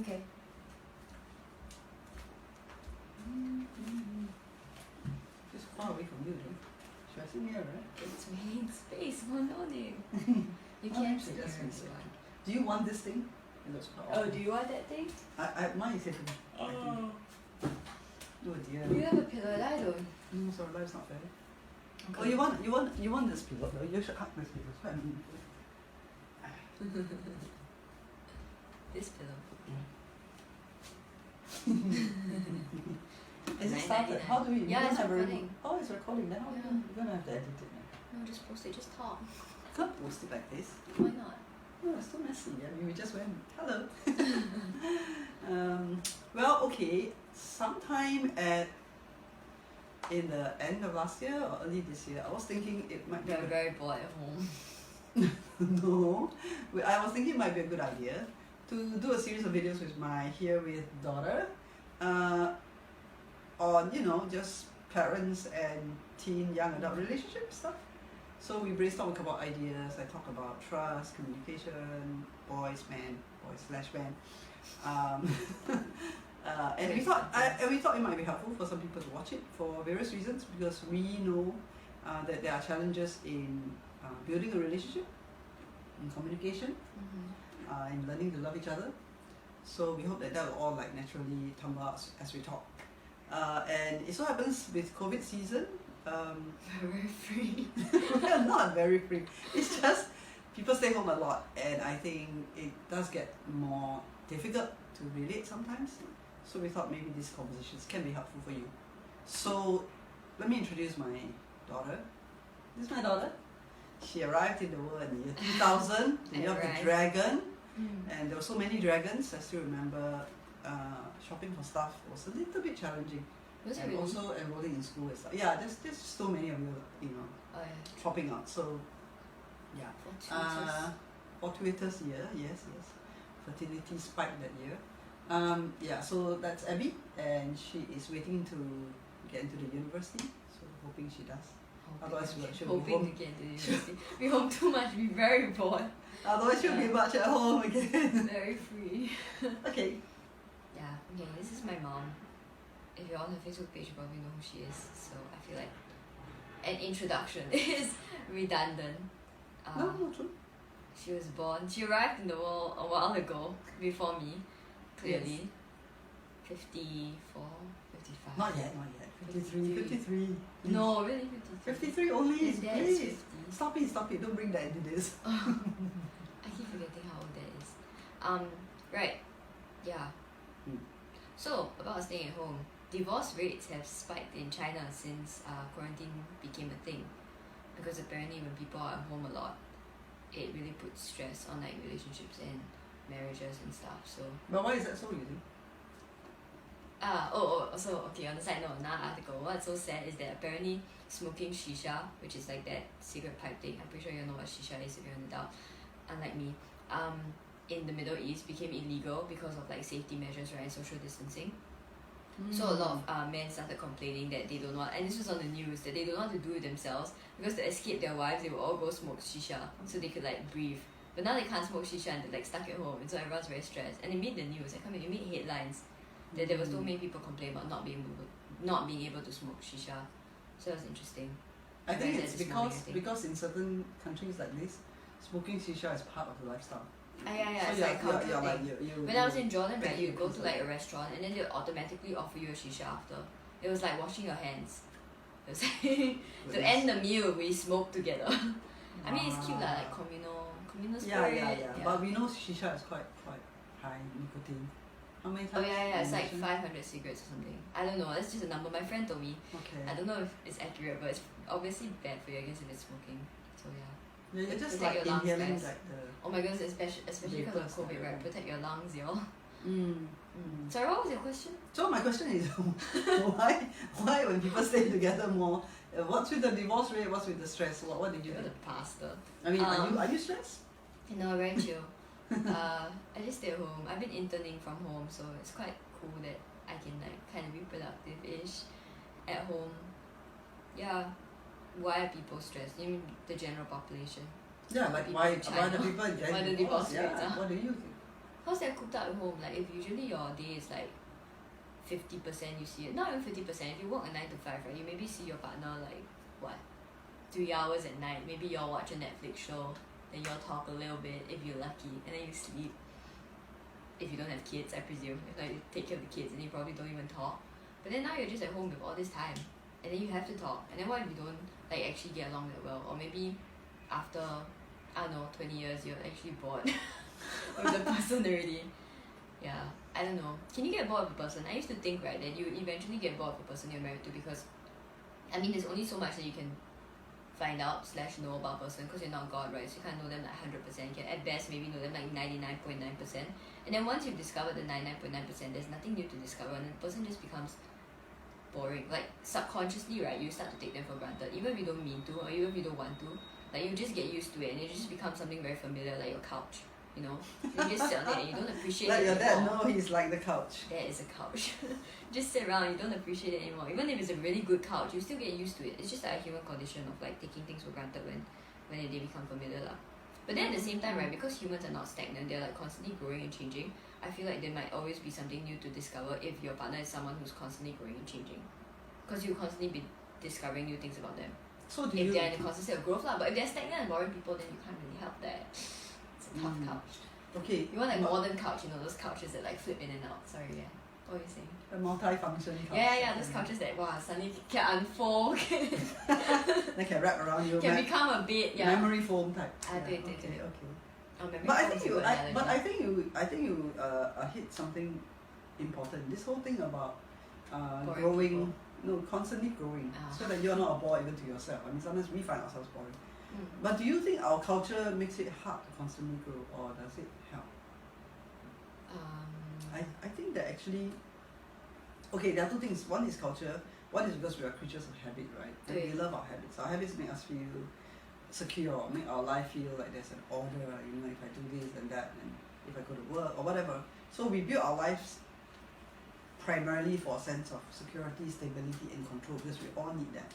Okay. Just far away from you, though. Should I sit here, right? It's making space for nodding. You Oh, can't actually, sit that's here if nice. you want. Do you want this thing? It looks quite Oh, awesome. do you want that thing? Mine is here for me. I think. Oh dear. You have a pillow and I don't. Sorry, life's not fair. Okay. Oh, you want this pillow though? You should hug this pillow. It's quite meaningful. This pillow. Is it Nice, started? nice. How do we? Yeah, don't it's have a recording. Oh, it's recording now. Yeah. We're gonna have to edit it now. No, just post it, just talk. You can't post it like this. Why not? No, it's too messy. I mean, we just went, hello. Well, okay. Sometime in the end of last year or early this year, I was thinking it might be You're very bored at home. no, I was thinking it might be a good idea to do a series of videos with my Here With daughter on, just parents and teen young adult relationship stuff. So we brainstorm a couple of ideas. I talk about trust, communication, boys, man, boys/man. And we thought it might be helpful for some people to watch it for various reasons, because we know that there are challenges in building a relationship, in communication, in learning to love each other. So we hope that will all naturally tumble out as we talk. And it so happens with COVID season, Very free. we are not very free. It's just people stay home a lot, and I think it does get more difficult to relate sometimes. So we thought maybe these conversations can be helpful for you. So let me introduce my daughter. This is my daughter. She arrived in the world in the year 2000, the year of the dragon, and there were so many dragons. I still remember shopping for stuff was a little bit challenging. Was it And really? also enrolling in school and stuff. Yeah, there's so many of you, Oh yeah. dropping out. So yeah. Fortuitous year, yes. Fertility spiked that year. Yeah, so that's Abby, and she is waiting to get into the university. So hoping she does. Otherwise she'll be hoping home. to get into the university. Be home too much, be very bored. Otherwise she'll be much at home again. Very free. Okay. Yeah, okay, this is my mom. If you're on her Facebook page, you probably know who she is. So I feel like an introduction is redundant. No, true. She was born, she arrived in the world a while ago, before me, clearly. 54, 55. Not yet. 53. 53. No, really 53. 53 only. His dad is Please. 50. Stop it. Don't bring that into this. I keep forgetting how old that is. Right, yeah. So, about staying at home. Divorce rates have spiked in China since quarantine became a thing. Because apparently when people are at home a lot, it really puts stress on relationships and marriages and stuff. So But why is that so, you think? so okay, on the side note, another article, what's so sad is that apparently smoking shisha, which is like that cigarette pipe thing, I'm pretty sure you know what shisha is if you're an adult, unlike me, in the Middle East became illegal because of safety measures, right, and social distancing. So a lot of men started complaining that they don't want, and this was on the news, that they don't want to do it themselves because to escape their wives, they will all go smoke shisha so they could breathe. But now they can't smoke shisha and they're stuck at home, and so everyone's very stressed. And it made the news. It made headlines that there were so many people complaining about not being able to smoke shisha. So it was interesting. I think read it's that this morning, because in certain countries like this, smoking shisha is part of the lifestyle. Yeah, So it's like cultural thing. When I was in Jordan, right, you go to a restaurant and then they'll automatically offer you a shisha after. It was like washing your hands. It was to end the meal, we smoke together. I mean, it's cute communal spirit. Yeah. But we know shisha is quite high nicotine. How many times? It's 500 cigarettes or something. I don't know, that's just a number. My friend told me. Okay. I don't know if it's accurate, but it's obviously bad for you, I guess, if it's smoking. So yeah. Yeah, you're just Protect your lungs, inhaling guys. the. Oh my goodness, especially because of vapors, COVID, right? Protect your lungs, y'all. Sorry, what was your question? So my question is, why when people stay together more? What's with the divorce rate? What's with the stress? What did you You're do? the pastor. I mean, are you stressed? No, very chill. I just stay at home. I've been interning from home, so it's quite cool that I can kind of be productive-ish at home. Yeah. Why are people stressed? You mean the general population? Yeah, People why in China. the people getting Why the divorced? divorce rates Yeah, are. what do you think? How's that cooked up at home? Like if usually your day is like 50% you see it, not even 50%, if you work a 9 to 5, right, you maybe see your partner like what, 3 hours at night, maybe you'll watch a Netflix show, then you'll talk a little bit if you're lucky, and then you sleep. If you don't have kids, I presume, if like you take care of the kids and you probably don't even talk. But then now you're just at home with all this time, and then you have to talk, and then what if you don't like actually get along that well, or maybe after, I don't know, 20 years you're actually bored with the person already. Yeah, I don't know. Can you get bored of a person? I used to think, right, that you eventually get bored of the person you're married to, because I mean there's only so much that you can find out / know about a person, because you're not God, right? So you can't know them like 100%. You can at best maybe know them like 99.9%. And then once you've discovered the 99.9%, there's nothing new to discover, and the person just becomes boring. Like subconsciously, right, you start to take them for granted, even if you don't mean to, or even if you don't want to. Like you just get used to it, and it just becomes something very familiar, like your couch. You know, you just sit on it and you don't appreciate like it your dad, anymore. no, he's like the couch. That is a couch. Just sit around, you don't appreciate it anymore. Even if it's a really good couch, you still get used to it. It's just like a human condition of like taking things for granted when they become familiar lah. But then at the same time, right, because humans are not stagnant, they're like constantly growing and changing. I feel like there might always be something new to discover if your partner is someone who's constantly growing and changing. Because you constantly be discovering new things about them. So do if you? they're in a constant state of growth lah. But if they're stagnant and boring people, then you can't really help that. It's a tough couch. Okay. You want like modern couch, you know, those couches that like flip in and out. Sorry, yeah. What were you saying? A multi-function couch. Yeah, those couches that wow suddenly can unfold, They can wrap around you. can become a bed, yeah. Memory foam type. Okay. Oh, memory But I foam think is a you, good analogy. but I think you hit something important. This whole thing about Boring growing, people. no, constantly growing, Ah. so that you're not a bore even to yourself. I mean, sometimes we find ourselves boring. Mm. But do you think our culture makes it hard to constantly grow, or does it help? I think that actually, okay, there are two things. One is culture. One is because we are creatures of habit, right? And we love our habits. Our habits make us feel secure, make our life feel like there's an order. You know, if I do this and that, and if I go to work or whatever. So we build our lives primarily for a sense of security, stability, and control, because we all need that.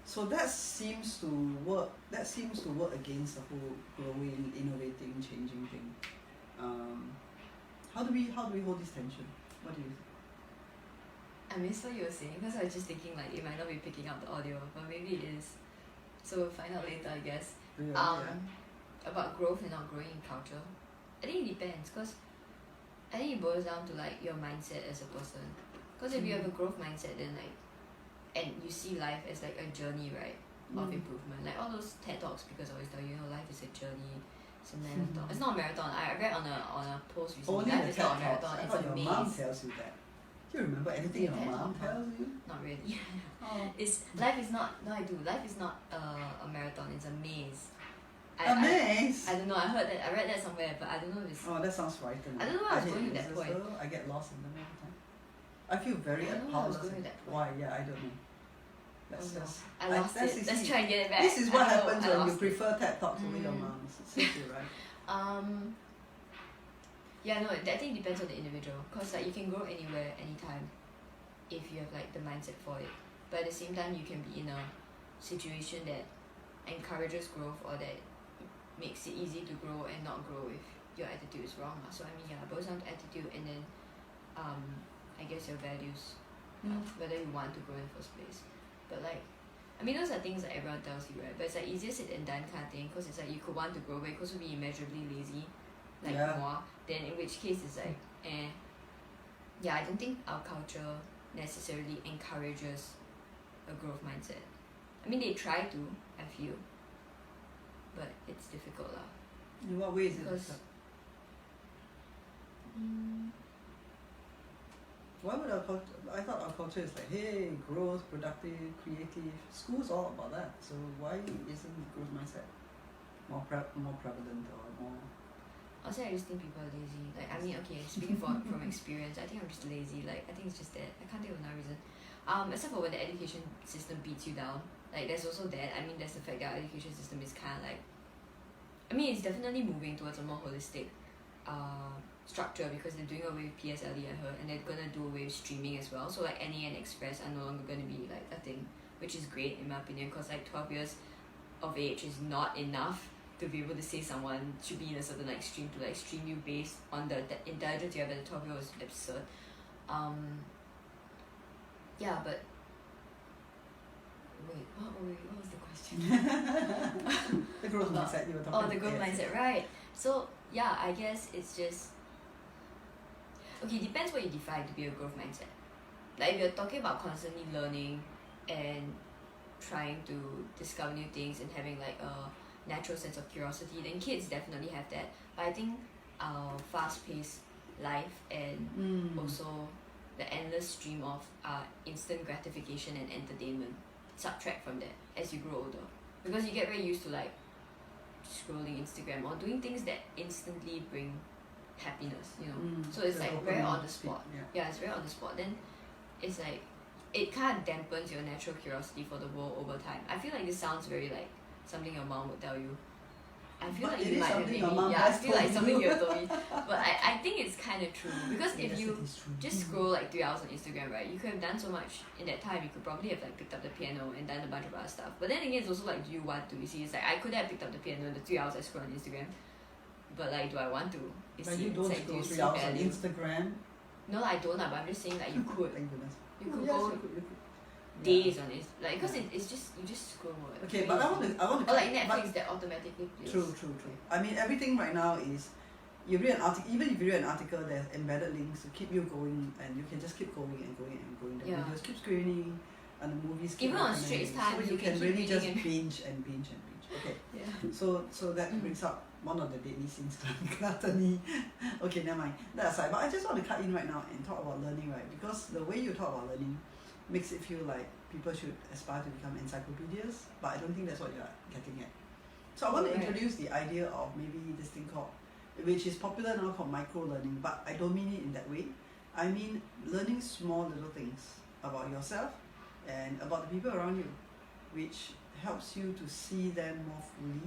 So that seems to work. That seems to work against the whole growing, innovating, changing thing. How do we hold this tension? What do you think? I missed what you were saying because I was just thinking like it might not be picking up the audio, but maybe it is. So we'll find out later, I guess. About growth and not growing in culture. I think it depends, because I think it boils down to like your mindset as a person. Because if you have a growth mindset, then like, and you see life as like a journey, right, of improvement. Like all those TED Talks, because I always tell you, life is a journey. It's a marathon. It's not a marathon. I read on a post recently. Only Life the is TED not a Talks. marathon. I It's thought a your maze. mom tells you that. Do you remember anything your mom tells you? Not really. Oh. It's life is not. No, I do. Life is not a marathon. It's a maze. A maze? I don't know. I heard that. I read that somewhere, but I don't know if it's. Oh, that sounds frightening. I don't know where I was hate going with that mazes, point. though. I get lost in them all the time. I feel very I don't know where I was powerless. going with that point. Why? Yeah, I don't know. Let's Oh, no. just. I lost that's it. Let's try and get it back. This is what I know, happens I when you lost it. prefer TED Talks over your mom's. Seriously, right? Yeah, no, I think it depends on the individual, because like you can grow anywhere, anytime, if you have like the mindset for it. But at the same time, you can be in a situation that encourages growth, or that makes it easy to grow and not grow if your attitude is wrong. So I mean, yeah, it boils down to attitude, and then I guess your values, whether you want to grow in the first place. But like, I mean, those are things that everyone tells you, right? But it's like easier said than done kind of thing, because it's like you could want to grow, but you could also be immeasurably lazy, like more. Then in which case it's like, yeah, I don't think our culture necessarily encourages a growth mindset. I mean, they try to, I feel, but it's difficult lah. In what ways is it? Because Why would our culture? I thought our culture is like, hey, growth, productive, creative. School's all about that. So why isn't growth mindset more prevalent or more? also I just think people are lazy. Like, I mean, okay, speaking from experience, I think I'm just lazy. Like, I think it's just that. I can't think of another reason. Except for when the education system beats you down. Like, there's also that. I mean, there's the fact that our education system is kind of like, I mean, it's definitely moving towards a more holistic structure, because they're doing away with PSLE, I heard, and they're gonna do away with streaming as well. So like NA and Express are no longer gonna be like a thing, which is great in my opinion, because like 12 years of age is not enough to be able to say someone should be in a certain like stream to like stream you based on the intelligence you have at the 12 year old is absurd. Yeah, but wait, what was the question? The growth mindset you were talking Oh, about. the growth mindset, right. So yeah, I guess it's just okay, depends what you define to be a growth mindset. Like if you're talking about constantly learning and trying to discover new things and having like a natural sense of curiosity, then kids definitely have that. But I think our fast-paced life and also the endless stream of instant gratification and entertainment subtract from that as you grow older, because you get very used to like scrolling Instagram or doing things that instantly bring happiness, you know. So it's like very on the spot. Yeah, it's very on the spot. Then it's like it kind of dampens your natural curiosity for the world over time. I feel like this sounds very like something your mom would tell you. I feel like you might have maybe, I feel like something you have told me. But I think it's kind of true, because if you just scroll like 3 hours on Instagram, right, you could have done so much in that time. You could probably have like picked up the piano and done a bunch of other stuff. But then again, it's also like, do you want to? You see, it's like I could have picked up the piano in the 3 hours I scroll on Instagram, but like, do I want to? But you don't like, scroll 3 hours on Instagram. No, I don't. But I'm just saying like you could. Thank goodness. You could yes, go you could. days on it, like, because it's just you just scroll more. Okay, but I want to. Or like Netflix that automatically plays. True. I mean, everything right now is, you read an article. Even if you read an article, there's embedded links to keep you going, and you can just keep going and going and going. The videos keep screening, and the movies keep. Even on Straits Times, so you can really just binge and binge and binge. Okay. Yeah. So that brings up one of the deadly sins, gluttony. Okay, never mind. That aside, but I just want to cut in right now and talk about learning, right? Because the way you talk about learning makes it feel like people should aspire to become encyclopedias, but I don't think that's what you're getting at. So I want to introduce the idea of maybe this thing called, which is popular now, called micro-learning, but I don't mean it in that way. I mean learning small little things about yourself and about the people around you, which helps you to see them more fully.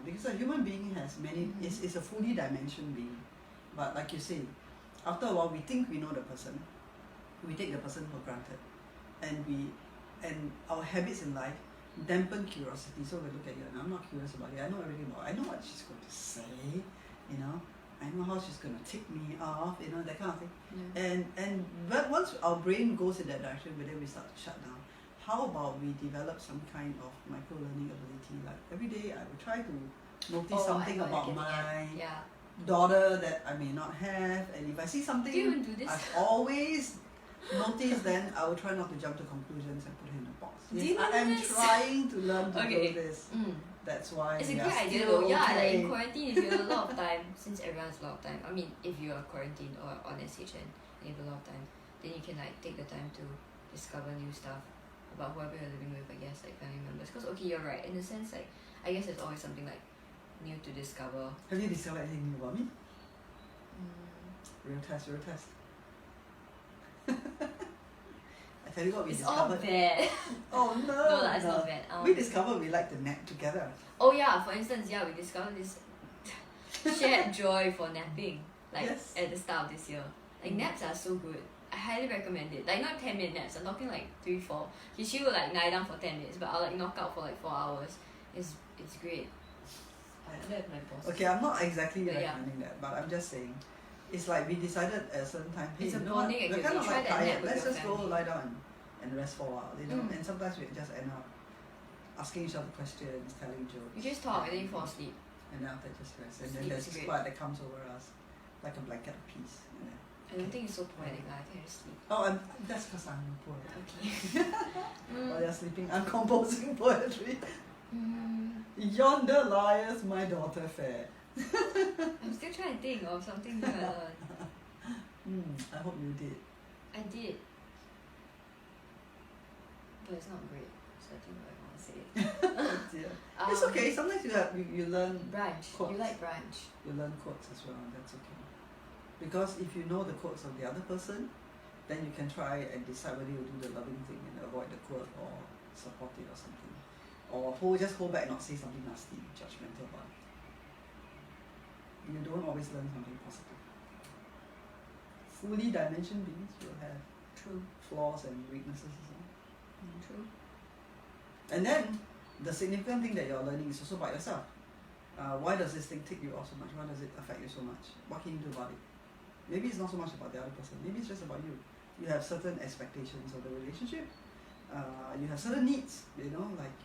Because a human being has many, is a fully dimensioned being. But like you say, after a while we think we know the person, we take the person for granted, and our habits in life dampen curiosity. So we look at you and I'm not curious about you. I know everything about her. I know what she's going to say, you know. I know how she's going to tick me off, you know, that kind of thing. But once our brain goes in that direction, then we start to shut down. How about we develop some kind of micro-learning ability? Like every day I will try to notice something about my daughter that I may not have, and if I see something I've always noticed, then I will try not to jump to conclusions and put it in a box. Yes, I am trying to learn to do this. That's why it's a great idea though. Yeah, like in quarantine, if you have a lot of time, since everyone has a lot of time, I mean, if you are quarantined or on SHN and you have a lot of time, then you can like take the time to discover new stuff about whoever you're living with, I guess, like family members. Because okay, you're right, in a sense, like I guess there's always something like new to discover. Have you discovered anything new about me? Real test. I tell you what we discovered. It's all bad. Oh no! No, that's not bad. We discovered we like to nap together. Oh yeah, for instance, we discovered this shared joy for napping. Like at the start of this year. Like naps are so good. I highly recommend it. Like not 10-minute naps, I'm talking like 3-4. She will like lie down for 10 minutes, but I'll like knock out for like 4 hours. It's great. That's my boss. Okay, I'm not exactly recommending that, but I'm just saying. It's like we decided at a certain time, hey, it's a you know what? bonding We're kind of like tired. Let's just go family. lie down and rest for a while, you know. And sometimes we just end up asking each other questions, telling jokes. You just talk and then you fall asleep. And then after just rest. And then there's this quiet that comes over us, like a blanket of peace. I don't think it's so poetic, I think I just sleep. Oh, that's because I'm a poet. Okay. While you're sleeping, I'm composing poetry. Yonder lies my daughter fair. I'm still trying to think of something new I learned. I hope you did. I did. But it's not great, so I think I want to say it. Oh dear. It's okay, sometimes you learn branch. quotes. You like branch. You learn quotes as well, that's okay. Because if you know the quotes of the other person, then you can try and decide whether you do the loving thing and avoid the quote or support it or something. Or just hold back and not say something nasty, judgmental about it. You don't always learn something positive. Fully dimensioned beings will have flaws and weaknesses as well. True. And then the significant thing that you're learning is also about yourself. Why does this thing tick you off so much? Why does it affect you so much? What can you do about it? Maybe it's not so much about the other person. Maybe it's just about you. You have certain expectations of the relationship. You have certain needs, like,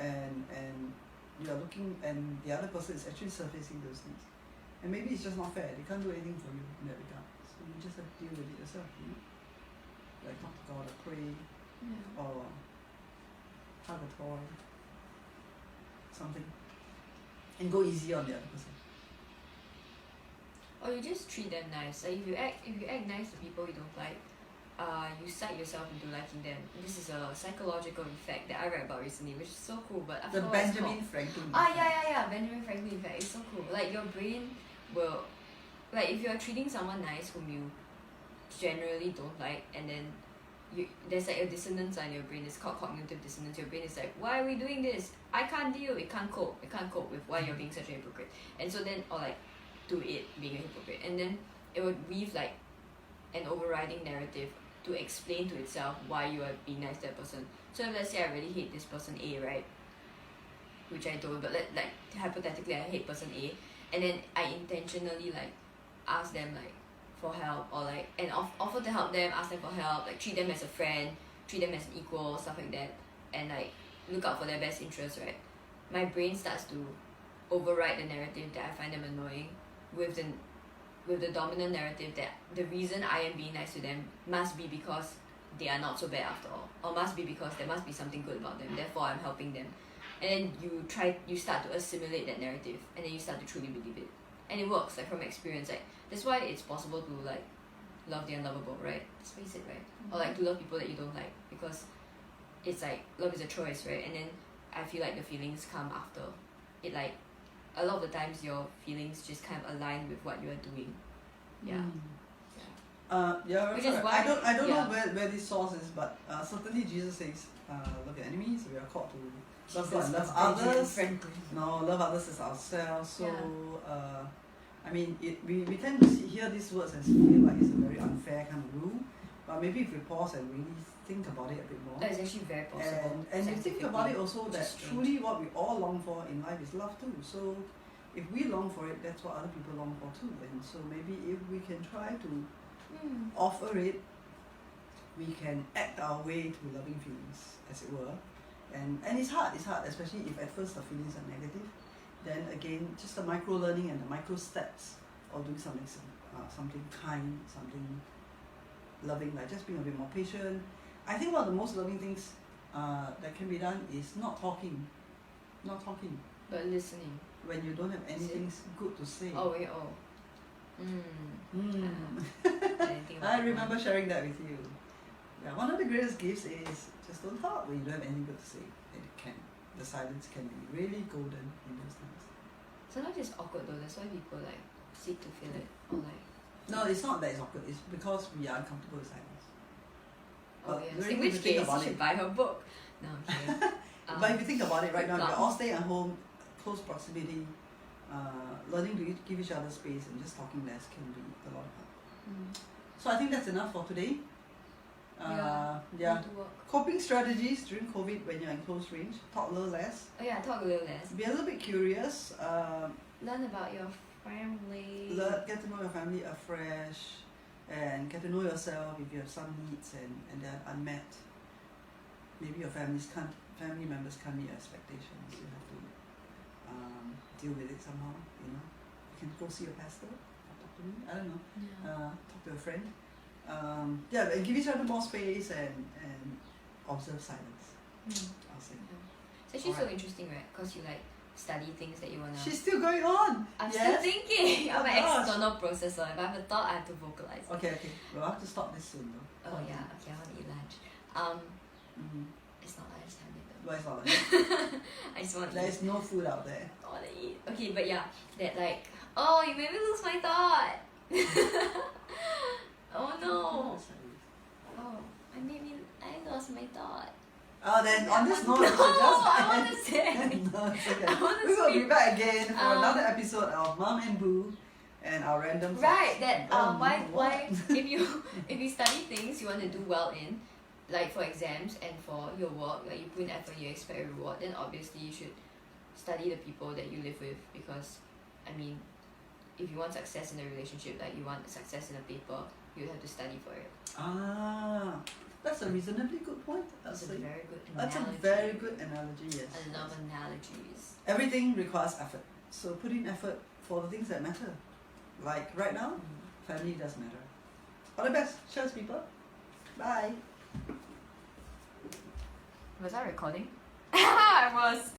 and you are looking, and the other person is actually surfacing those needs. And maybe it's just not fair. They can't do anything for you in that regard. So you just have to deal with it yourself, Like talk to God or pray, or hug a toy, something. And go easy on the other person. Or you just treat them nice. Like if you act nice to people you don't like, you psych yourself into liking them. This is a psychological effect that I read about recently, which is so cool. But I The forgot what it's Benjamin called. Franklin. Yeah. Benjamin Franklin effect. It's so cool. Like your brain will, like if you're treating someone nice whom you generally don't like, and then there's like a dissonance in your brain. It's called cognitive dissonance. Your brain is like, why are we doing this? I can't deal. It can't cope. It can't cope with why you're being such a hypocrite. And so then, or like, to it being a hypocrite, and then it would weave like an overriding narrative to explain to itself why you are being nice to that person. So if let's say I really hate this person A, right? Which I don't, but like hypothetically I hate person A, and then I intentionally like ask them like for help, or like and offer to help them, ask them for help, like treat them as a friend, treat them as an equal, stuff like that, and like look out for their best interests, right? My brain starts to override the narrative that I find them annoying with the dominant narrative that the reason I am being nice to them must be because they are not so bad after all, or must be because there must be something good about them, therefore I'm helping them. And then you start to assimilate that narrative, and then you start to truly believe it. And it works, like from experience, like that's why it's possible to like love the unlovable, right? Let's face it, right? Or like to love people that you don't like, because it's like love is a choice, right? And then I feel like the feelings come after it. Like a lot of the times your feelings just kind of align with what you are doing. Yeah. Which is why- I don't know where this source is, but certainly Jesus says, love your enemies. We are called to love God and love others. Love others as ourselves. So I mean, we tend to hear these words and feel like it's a very unfair kind of rule. But maybe if we pause and really think about it a bit more. That is actually very possible. And you think about it also that Just truly what we all long for in life is love too. So if we long for it, that's what other people long for too. And so maybe if we can try to offer it, we can act our way to loving feelings, as it were. And it's hard, especially if at first the feelings are negative. Then again, just the micro learning and the micro steps of doing something kind, something loving, like just being a bit more patient. I think one of the most loving things that can be done is not talking, but listening. when you don't have anything good to say. I remember sharing that with you. Yeah, one of the greatest gifts is just don't talk when you don't have anything good to say. The silence can be really golden in those times. Sometimes it's awkward though. That's why people like seek to feel it, or like. No, it's not that it's awkward. It's because we are uncomfortable with silence. But Yes. really, In if you which think case, about you should it- buy her book. No, I'm kidding. But if you think about it, right now, plum. we're all staying at home, close proximity, learning to give each other space and just talking less can be a lot of help. So I think that's enough for today. Need to work. Coping strategies during COVID when you're in close range. Talk a little less. Talk a little less. Be a little bit curious. Learn about your family. Get to know your family afresh, and get to know yourself if you have some needs and they're unmet. Maybe your family members can't meet your expectations. You have to deal with it somehow. You can go see your pastor. Talk to me. I don't know. Talk to a friend. And give each other more space and observe silence. I'll say. It's actually so interesting, right? Because you like study things that you wanna. She's still going on. I'm still thinking. I'm an gosh. external processor. If I have a thought, I have to vocalize. Okay. We'll have to stop this soon, though. Okay, I want to eat lunch. It's not lunchtime yet though. But it's not like I just want to there eat. is no food out there. I want to eat. Okay, but yeah, that like, oh, you made me lose my thought. Oh no. Oh, I lost my thought. Then on this note, I want to say. No, it's okay. I wanna We will be speak. back again for another episode of Mom and Boo and our random thoughts. Right, that why what? if you study things you want to do well in, like for exams and for your work, like you put in effort, you expect a reward, then obviously you should study the people that you live with, because I mean, if you want success in a relationship, like you want success in a paper, you have to study for it. Ah, that's a reasonably good point. That's a very good analogy. That's a very good analogy, yes. I love analogies. Everything requires effort. So put in effort for the things that matter. Like right now, family does matter. All the best. Cheers, people. Bye. Was I recording? I was.